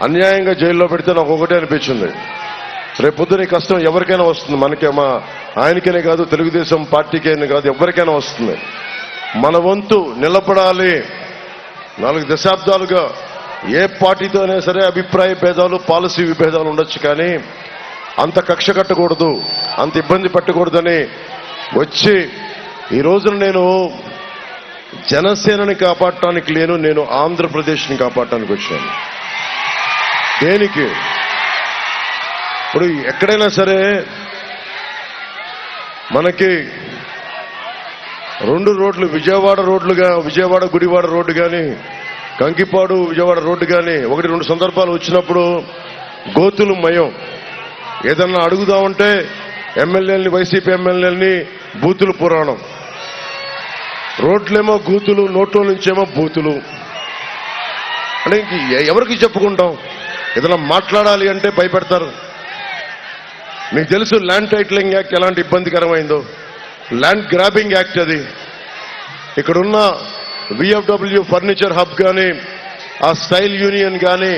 అన్యాయంగా జైల్లో పెడితే నాకు ఒకటే అనిపించింది, రేపు పొద్దున కష్టం ఎవరికైనా వస్తుంది. మనకే మా ఆయనకనే కాదు, తెలుగుదేశం పార్టీకైనా కాదు, ఎవరికైనా వస్తుంది. మన వంతు నిలబడాలి. 4 దశాబ్దాలుగా ఏ పార్టీతో అయినా సరే అభిప్రాయ భేదాలు, పాలసీ విభేదాలు ఉండొచ్చు, కానీ అంత కక్ష కట్టకూడదు, అంత ఇబ్బంది పెట్టకూడదని వచ్చి ఈ రోజున నేను జనసేనని కాపాడటానికి లేను, నేను ఆంధ్రప్రదేశ్ని కాపాడటానికి వచ్చాను. దేనికి? ఇప్పుడు ఎక్కడైనా సరే మనకి 2 రోడ్లు, విజయవాడ గుడివాడ రోడ్డు కానీ, కంకిపాడు విజయవాడ రోడ్డు కానీ 1-2 సందర్భాలు వచ్చినప్పుడు గోతులు మయం. ఏదన్నా అడుగుదామంటే ఎమ్మెల్యేలని, వైసీపీ ఎమ్మెల్యేలని బూతులు పురాణం. రోడ్లేమో గూతులు, నోట్లో నుంచేమో బూతులు. అంటే ఇంక ఎవరికి చెప్పుకుంటాం? ఏదైనా మాట్లాడాలి అంటే భయపెడతారు. మీకు తెలుసు ల్యాండ్ టైటిలింగ్ యాక్ట్ ఎలాంటి ఇబ్బందికరమైందో. ల్యాండ్ గ్రాబింగ్ యాక్ట్ అది. ఇక్కడున్న విఎఫ్డబ్ల్యూ ఫర్నిచర్ హబ్ కానీ, ఆ స్టైల్ యూనియన్ కానీ,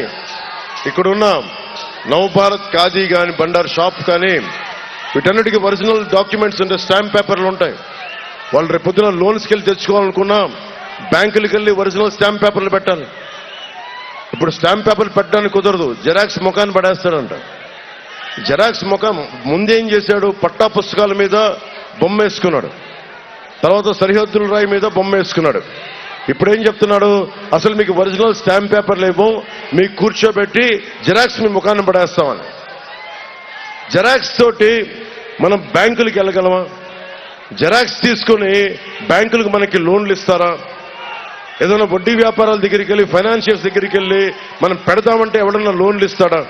ఇక్కడున్న నవభారత్ ఖాదీ కానీ, బండార్ షాప్ కానీ, వీటన్నిటికీ ఒరిజినల్ డాక్యుమెంట్స్ అంటే స్టాంప్ పేపర్లు ఉంటాయి. వాళ్ళు రేపు పొద్దున లోన్స్కి వెళ్ళి తెచ్చుకోవాలనుకున్నా బ్యాంకులకు వెళ్ళి ఒరిజినల్ స్టాంప్ పేపర్లు పెట్టాలి. ఇప్పుడు స్టాంప్ పేపర్లు పెట్టడానికి కుదరదు, జెరాక్స్ ముఖాన్ని పడేస్తాడంట. జెరాక్స్ ముఖం ముందేం చేశాడు? పట్టా పుస్తకాల మీద బొమ్మ వేసుకున్నాడు, తర్వాత సరిహద్దుల రాయి మీద బొమ్మ వేసుకున్నాడు. ఇప్పుడేం చెప్తున్నాడు? అసలు మీకు ఒరిజినల్ స్టాంప్ పేపర్లు ఏమో మీకు కూర్చోబెట్టి జెరాక్స్ మీ ముఖాన్ని పడేస్తామని. జెరాక్స్ తోటి మనం బ్యాంకులకు వెళ్ళగలమా? జెరాక్స్ తీసుకుని బ్యాంకులకు మనకి లోన్లు ఇస్తారా? ఏదైనా వడ్డీ వ్యాపారాల దగ్గరికి వెళ్ళి, ఫైనాన్షియల్స్ దగ్గరికి వెళ్ళి మనం పెడతామంటే ఎవడన్నా లోన్లు ఇస్తాడా?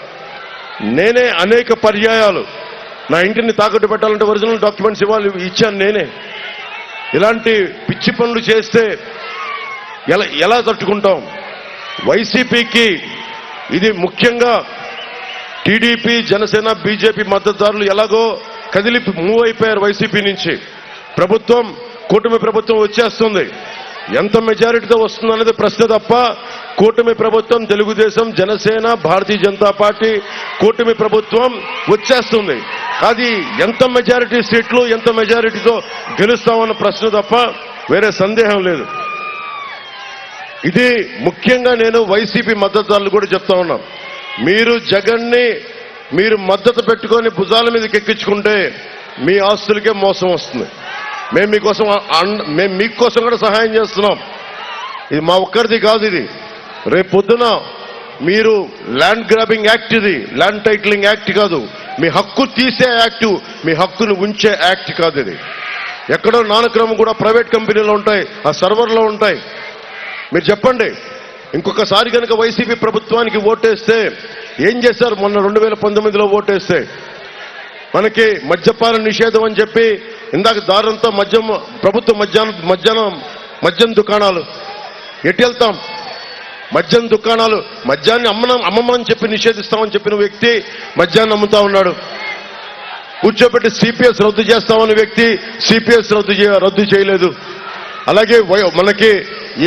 నేనే అనేక పర్యాయాలు నా ఇంటిని తాకట్టు పెట్టాలంటే ఒరిజినల్ డాక్యుమెంట్స్ ఇచ్చాను నేనే. ఇలాంటి పిచ్చి పనులు చేస్తే ఎలా తట్టుకుంటాం? వైసీపీకి ఇది ముఖ్యంగా టీడీపీ, జనసేన, బీజేపీ మద్దతుదారులు ఎలాగో కదిలి మూవ్ అయిపోయారు వైసీపీ నుంచి. ప్రభుత్వం, కూటమి ప్రభుత్వం వచ్చేస్తుంది. ఎంత మెజారిటీతో వస్తుంది అనేది ప్రశ్న తప్ప, కూటమి ప్రభుత్వం, తెలుగుదేశం, జనసేన, భారతీయ జనతా పార్టీ కూటమి ప్రభుత్వం వచ్చేస్తుంది. అది ఎంత మెజారిటీ సీట్లు, ఎంత మెజారిటీతో గెలుస్తామన్న ప్రశ్న తప్ప వేరే సందేహం లేదు. ఇది ముఖ్యంగా నేను వైసీపీ మద్దతుదారులు కూడా చెప్తా ఉన్నాం. మీరు జగన్ని మీరు మద్దతు పెట్టుకొని భుజాల మీదకి ఎక్కించుకుంటే మీ ఆస్తులకే మోసం వస్తుంది. మేము మీకోసం కూడా సహాయం చేస్తున్నాం. ఇది మా ఒక్కరిది కాదు. ఇది రేపు పొద్దున మీరు ల్యాండ్ గ్రాబింగ్ యాక్ట్, ఇది ల్యాండ్ టైటిలింగ్ యాక్ట్ కాదు, మీ హక్కు తీసే యాక్ట్, మీ హక్కును ఉంచే యాక్ట్ కాదు. ఇది ఎక్కడో నానక్రమం కూడా ప్రైవేట్ కంపెనీలో ఉంటాయి, ఆ సర్వర్లో ఉంటాయి. మీరు చెప్పండి, ఇంకొకసారి కనుక వైసీపీ ప్రభుత్వానికి ఓటేస్తే ఏం చేశారు? మొన్న 2019లో ఓటేస్తే మనకి మద్యపాన నిషేధం అని చెప్పి, ఇందాక దారంతో ప్రభుత్వ మద్యం దుకాణాలు ఎటు వెళ్తాం? మద్యం దుకాణాలు, మద్యాన్ని అమ్మమని చెప్పి నిషేధిస్తామని చెప్పిన వ్యక్తి మద్యాన్ని అమ్ముతా ఉన్నాడు. కూర్చోబెట్టి సిపిఎస్ రద్దు చేస్తామన్న వ్యక్తి సిపిఎస్ రద్దు చేయలేదు. అలాగే మనకి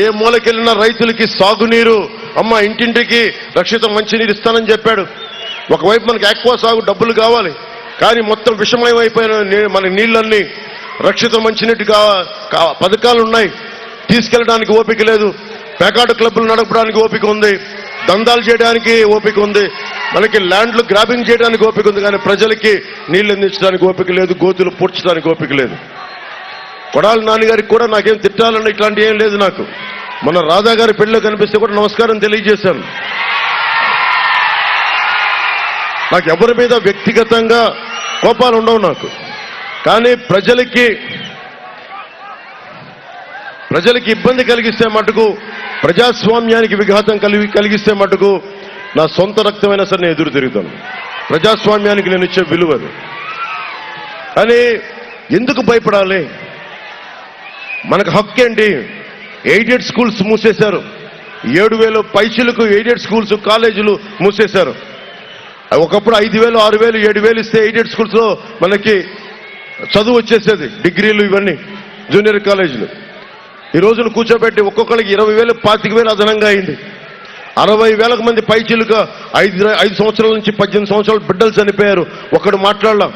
ఏ మూలకెళ్ళినా రైతులకి సాగునీరు, అమ్మ ఇంటింటికి రక్షిత మంచినీరు ఇస్తానని చెప్పాడు. ఒకవైపు మనకి ఆక్వా సాగు డబ్బులు కావాలి, కానీ మొత్తం విషమయం అయిపోయిన మన నీళ్ళన్నీ రక్షిత మంచినీటి పథకాలు ఉన్నాయి, తీసుకెళ్ళడానికి ఓపిక లేదు. పేకాట క్లబ్లు నడపడానికి ఓపిక ఉంది, దందాలు చేయడానికి ఓపిక ఉంది, మనకి ల్యాండ్లు గ్రాబింగ్ చేయడానికి ఓపిక ఉంది, కానీ ప్రజలకి నీళ్లు అందించడానికి ఓపిక లేదు, గోతులు పూడ్చడానికి ఓపిక లేదు. కొడాలి నాన్నగారికి కూడా నాకేం తిట్టాలని ఇట్లాంటి ఏం లేదు నాకు. మన రాధా గారి పెళ్లిలో కనిపిస్తే కూడా నమస్కారం తెలియజేశాను. నాకు ఎవరి మీద వ్యక్తిగతంగా కోపాలు ఉండవు నాకు, కానీ ప్రజలకి ఇబ్బంది కలిగిస్తే మటుకు, ప్రజాస్వామ్యానికి విఘాతం కలిగిస్తే మటుకు నా సొంత రక్తమైనా సరే నేను ఎదురు తిరుగుతాను. ప్రజాస్వామ్యానికి నేను ఇచ్చే విలువ అది. కానీ ఎందుకు భయపడాలి? మనకు హక్కు ఏంటి? ఎయిడెడ్ స్కూల్స్ మూసేశారు, 7,000 పైచిలకు ఎయిడెడ్ స్కూల్స్, కాలేజీలు మూసేశారు. ఒకప్పుడు 5,000, 6,000, 7,000 ఇస్తే ఎయిడెడ్ స్కూల్స్లో మనకి చదువు వచ్చేసేది, డిగ్రీలు ఇవన్నీ, జూనియర్ కాలేజీలు. ఈ రోజున కూర్చోబెట్టి ఒక్కొక్కరికి 20,000, 25,000 అదనంగా అయింది. 60,000 మంది పైచిలుక 5 సంవత్సరాల నుంచి 18 సంవత్సరాలు బిడ్డలు చనిపోయారు. ఒక్కడు మాట్లాడలా.